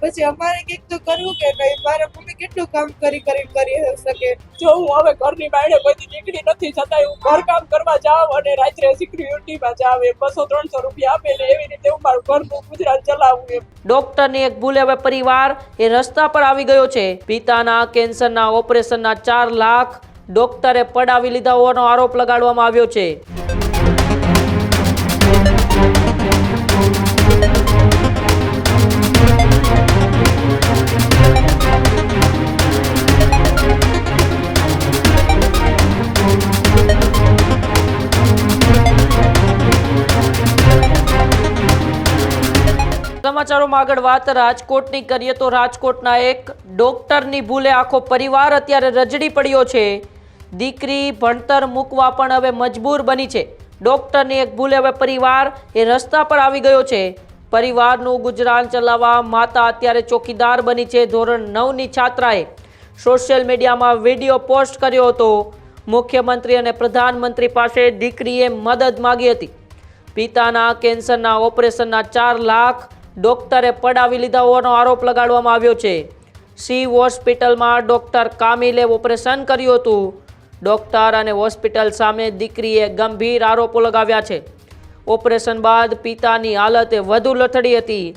પછી અમારે કંઈક તો કરવું કે નહીં. મારા મમ્મી કેટલું કામ કરી શકે. જો હું હવે ઘરની બાયણે બધી નીકળી નથી છતાંય હું ઘર કામ કરવા જાઉં અને રાત્રે સિક્યુરિટીમાં જાઉં, 200-300 રૂપિયા આપે ને એવી રીતે હું મારું ઘરનું ગુજરાન ચલાવું. ડોક્ટરની એક ભૂલે હવે પરિવાર એ રસ્તા પર આવી ગયો છે. પિતાના કેન્સરના ઓપરેશનના 4 લાખ ડોક્ટરે પડાવી લીધા હોવાનો આરોપ લગાડવામાં આવ્યો છે. સમાચારોમાં આગળ વાત રાજકોટની કરીએ તો રાજકોટના એક ડોક્ટરની ભૂલે આખો પરિવાર અત્યારે રજડી પડ્યો છે. દીકરી ભણતર મૂકવા પણ હવે મજબૂર બની છે. ડોક્ટરની એક ભૂલે હવે પરિવાર એ રસ્તા પર આવી ગયો છે. પરિવારનું ગુજરાન ચલાવવા માતા અત્યારે ચોકીદાર બની છે. ધોરણ 9ની છાત્રાએ સોશિયલ મીડિયામાં વિડીયો પોસ્ટ કર્યો હતો. મુખ્યમંત્રી અને પ્રધાનમંત્રી પાસે દીકરીએ મદદ માંગી હતી. પિતાના કેન્સરના ઓપરેશનના 4 લાખ ડોક્ટરે પડાવી લીધા હોવાનો આરોપ લગાડવામાં આવ્યો છે. સી હોસ્પિટલમાં ડોક્ટર કામિલે ઓપરેશન કર્યું હતું. ડોક્ટર અને હોસ્પિટલ સામે દીકરીએ ગંભીર આરોપો લગાવ્યા છે. ઓપરેશન બાદ પિતાની હાલત વધુ લથડી હતી.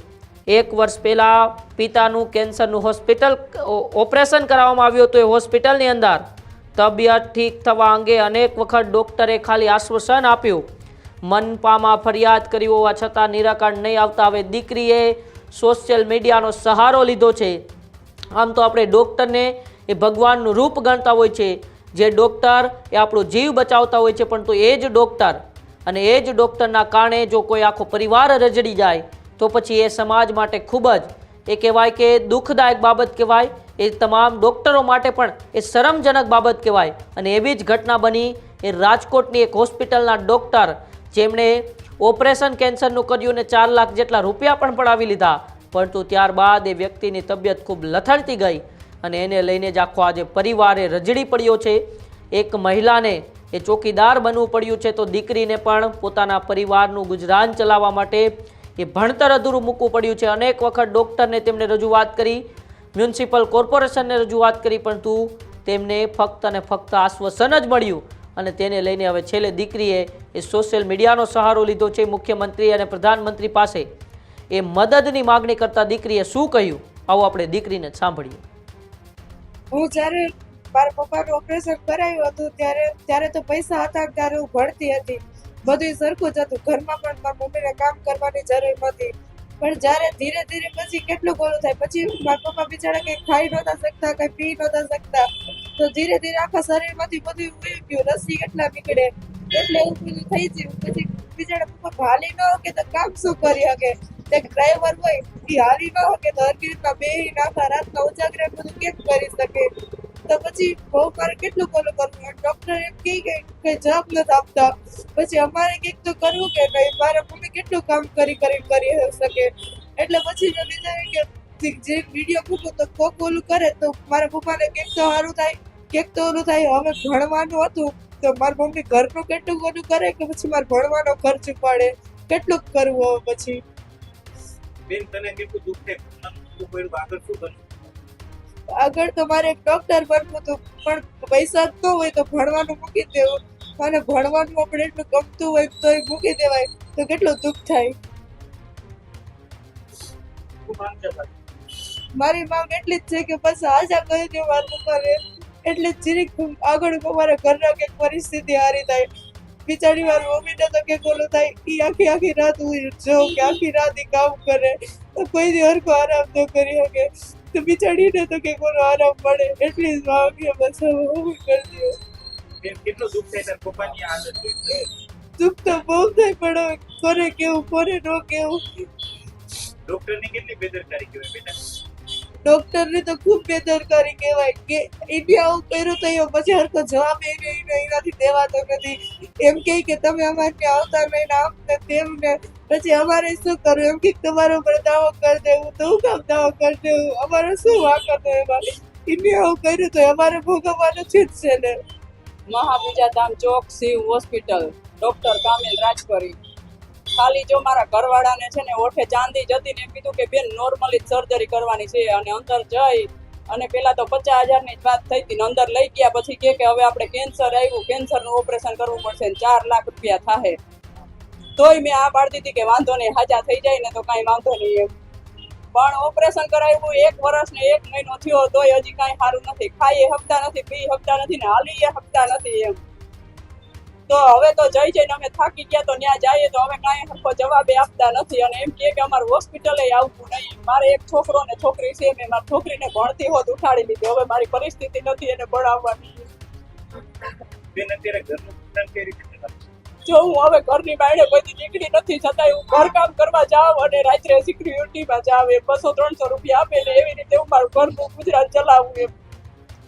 1 વર્ષ પહેલા પિતાનું કેન્સરનું ઓપરેશન કરાવવામાં આવ્યું હતું. એ હોસ્પિટલની અંદર તબિયત ઠીક થવા અંગે અનેક વખત ડોક્ટરે ખાલી આશ્વાસન આપ્યું. મનપામાં ફરિયાદ કરી હોવા છતાં નિરાકરણ નહીં આવતા હવે દીકરીએ સોશિયલ મીડિયાનો સહારો લીધો છે. આમ તો આપણે ડૉક્ટરને એ ભગવાનનું રૂપ ગણતા હોય છે. જે ડૉક્ટર એ આપણો જીવ બચાવતા હોય છે, પણ તો એ જ ડૉક્ટર અને એ જ ડૉક્ટરના કારણે જો કોઈ આખો પરિવાર રજડી જાય તો પછી એ સમાજ માટે ખૂબ જ એ કહેવાય કે દુઃખદાયક બાબત કહેવાય. એ તમામ ડૉક્ટરો માટે પણ એ શરમજનક બાબત કહેવાય. અને એવી જ ઘટના બની એ રાજકોટની એક હોસ્પિટલના ડૉક્ટર જેમણે ઓપરેશન કેન્સરનું કર્યું ને 4 લાખ જેટલા રૂપિયા પણ પડાવી લીધા, પરંતુ ત્યારબાદ એ વ્યક્તિની તબિયત ખૂબ લથડતી ગઈ અને એને લઈને જ આખો આજે પરિવારે રજડી પડ્યો છે. એક મહિલાને એ ચોકીદાર બનવું પડ્યું છે તો દીકરીને પણ પોતાના પરિવારનું ગુજરાન ચલાવવા માટે એ ભણતર અધૂરું મૂકવું પડ્યું છે. અનેક વખત ડૉક્ટરને તેમણે રજૂઆત કરી, મ્યુનિસિપલ કોર્પોરેશનને રજૂઆત કરી, પરંતુ તેમને ફક્ત અને ફક્ત આશ્વાસન જ મળ્યું અને તેને લઈને હવે છેલ્લે દીકરીએ એ સોશિયલ મીડિયાનો સહારો લીધો છે. મુખ્યમંત્રી અને પ્રધાનમંત્રી પાસે એ મદદની માગણી કરતા દીકરીએ શું કહ્યું, આવો આપણે દીકરીને સાંભળીએ. હું જ્યારે મારા પપ્પાનું ઓપરેશન કરાયું હતું ત્યારે તો પૈસા હતા, ત્યારે હું ભણતી હતી, બધું સરખું જ હતું. ઘરમાં પણ મારા મમ્મીને કામ કરવાની જરૂર નથી. પણ જ્યારે ધીરે ધીરે પછી કેટલું ગોળું થાય, પછી મારા પપ્પા બિચારા કંઈ ખાઈ નહોતા શકતા, કંઈ પી નહોતા શકતા, તો ધીરે ધીરે આખા શરીરમાંથી બધું ઉડી ગયું. રસી એટલા નીકળે એટલે એવું બધું થઈ ગયું. પછી બિચારા પપ્પા હાલી ન શકે તો કામ શું કરી શકે? એક ડ્રાઈવર હોય એ હાલી ન શકે તો હરકી રીતના બેહી આખા રાતના ઉજાગરે બધું કેમ કરી શકે? તો પછી બહુ મારે કેટલું કરવું. ડોક્ટર એમ કહે કે કઈ જવાબ નથી આપતા. પછી અમારે કંઈક તો કરવું કે નહીં. મારા મમ્મી કેટલું કામ કરી શકે. એટલે પછી મેં વિચાર્યું કે જે વિડીયો મૂકું તો કોક ઓલું કરે તો મારા પપ્પાને કંઈક તો સારું થાય, કંઈક તો ઓલું થાય. હવે ભણવાનું હતું તો મારી મમ્મી ઘરનું કેટલું ઓલું કરે કે પછી મારે ભણવાનો ખર્ચ પડે, કેટલું કરવું હવે પછી. બેન તને કેટલું દુઃખ થાય, આગળ શું કરશું? આગળ તો મારે એક ડોક્ટર બનવું હતું, પણ પૈસા જ ન હોય તો ભણવાનું મૂકી દેવું. અને ભણવાનું આપણે એટલું ગમતું હોય તો એ મૂકી દેવાય તો કેટલું દુઃખ થાય. મારી માંગ એટલી જ છે કે બસ આશા કરી દે મારા પપ્પાને, એટલે જીરીક આગળ મારા ઘરના કંઈક પરિસ્થિતિ હારી થાય. બિચારી મારી મમ્મીને તો કંઈક ઓલું થાય, એ આખી રાત હું જોઉં કે આખી રાત એ કામ કરે તો કોઈ દી હરખો આરામ ન કરી શકે, તો બિચારીને તો કંઈક ઓલો આરામ મળે. એટલી જ માંગ છે બસ. હવે કરી દો. કેટલું દુઃખ થાય તાર પપ્પાની હાલત જોઈને? દુઃખ તો બહુ થાય, પણ કોને કેવું કોને ન કેવું. ડોક્ટરની કેટલી બેદરકારી કહેવાય બેટા? ડોક્ટરની તો ખૂબ બેદરકારી કહેવાય કે ઇન્ડિયા આવું કર્યું તો એ પછી હરકો જવાબ એનાથી દેવાતો નથી. એમ કે તમે અમારે ત્યાં આવતા નહીં ને આમ ને તેમ ને, પછી અમારે શું કરવું? એમ કે તમારા ઉપર દાવો કરી દેવું. તો હું કામ દાવો કરી દેવું? અમારે શું વાંક હતો એમાં? ઇન્ડિયા આવું કર્યું તો અમારે ભોગવવાનું છે જ છે ને. મહાબીજા ધામ ચોક, શિવ હોસ્પિટલ, ડોક્ટર કામિલ રાજપરી. ખાલી જો મારા ઘરવાળાને છે ને ઓઠે ચાંદી જતી ને એમ કીધું કે બેન નોર્મલી સર્જરી કરવાની છે અને અંદર જઈ અને પેલા તો 50,000 ની જ વાત થઈ હતી ને અંદર લઈ ગયા પછી કે હવે આપણે કેન્સર આવ્યું, કેન્સરનું ઓપરેશન કરવું પડશે ને 4 લાખ રૂપિયા થાય. તોય મેં આ પાડી દીધી કે વાંધો નહીં, હાજા થઈ જાય ને તો કાંઈ વાંધો નહીં એમ. પણ ઓપરેશન કરાવ્યું 1 વર્ષ ને 1 મહિનો થયો તોય હજી કાંઈ સારું નથી. ખાઈ હકતા નથી, પી હકતા નથી ને હાલી હકતા નથી એમ. તો હવે તો જઈને અમે થાકી ગયા તો ત્યાં જઈએ તો હવે કાંઈ સરખો જવાબ આપતા નથી અને એમ કે અમારે હોસ્પિટલે આવવું નહીં. મારે એક છોકરો ને છોકરી છે, મેં મારી છોકરીને ભણતી હોત ઉઠાડી લીધી. હવે મારી પરિસ્થિતિ નથી એને ભણાવવાની. બેન અત્યારે ઘરનું કામ કઈ રીતે ચલાવે? જો હું હવે ઘરની બાયણે બધી નીકળી નથી છતાંય હું ઘરકામ કરવા જાઉં અને રાત્રે સિક્યુરિટીમાં જાઉં એમ 200-300 રૂપિયા આપે ને એવી રીતે હું મારું ઘરનું ગુજરાન ચલાવું એમ.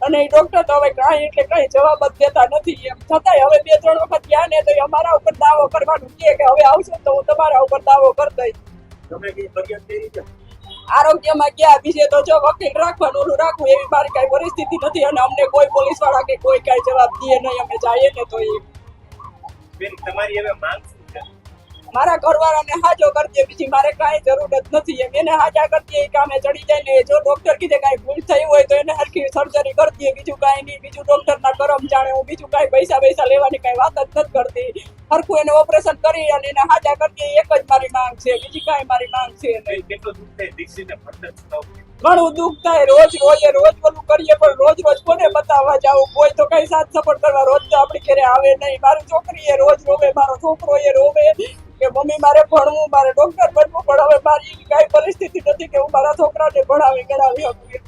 અને એ ડોક્ટર તો હવે કાંઈ એટલે કાંઈ જવાબ જ દેતા નથી એમ. છતાંય હવે 2-3 વખત ગયા ને તો અમારા ઉપર દાવો કરવાનું કહે કે હવે આવશો તો હું તમારા ઉપર દાવો કરી દઈશ. તમે કઈ ફરિયાદ કરી છે? આરોગ્યમાં ગયા બીજે તો જો વકીલ રાખવાનું ઓલું રાખવું એવી મારી કાંઈ પરિસ્થિતિ નથી અને અમને કોઈ પોલીસ વાળા કે કોઈ કાંઈ જવાબ દે નહીં. અમે જઈએ ને તો એ બેન તમારી હવે માંગ શું છે? મારા ઘરવાળાને હાજો કરી દે, બીજી મારે કાંઈ જરૂર જ નથી એમ. એને હાજા કરી દે, કામે ચડી જાય ને જો ડોક્ટર કીધે કાંઈ ભૂલ થઈ હોય તો એને હરખી સર્જરી કરી દે, બીજું કાંઈ નહીં. બીજું ડોક્ટરના કરમ જાણે, હું બીજું કાંઈ પૈસા લેવાની કાંઈ વાત જ નથી કરતી. હરખું એને ઓપરેશન કરી અને એને હાજા કરી દે, એક જ મારી માંગ છે, બીજી કાંઈ મારી માંગ છે નહીં. કેટલો દુઃખ થાય દીકરીને ભણતર ચલાવવું? ઘણું દુઃખ થાય. રોજ ઓલું કરીએ પણ રોજ કોને બતાવવા જાવું? કોઈ તો કઈ સાથ સપોર્ટ કરવા રોજ તો આપણી ઘરે આવે નહીં. મારી છોકરી એ રોજ રોવે, મારો છોકરો એ રોવે કે મમ્મી મારે ભણવું, મારે ડોક્ટર બનવું, પણ હવે મારી કાંઈ પરિસ્થિતિ નથી કે હું મારા છોકરાને ભણાવી ગણાવી શકું.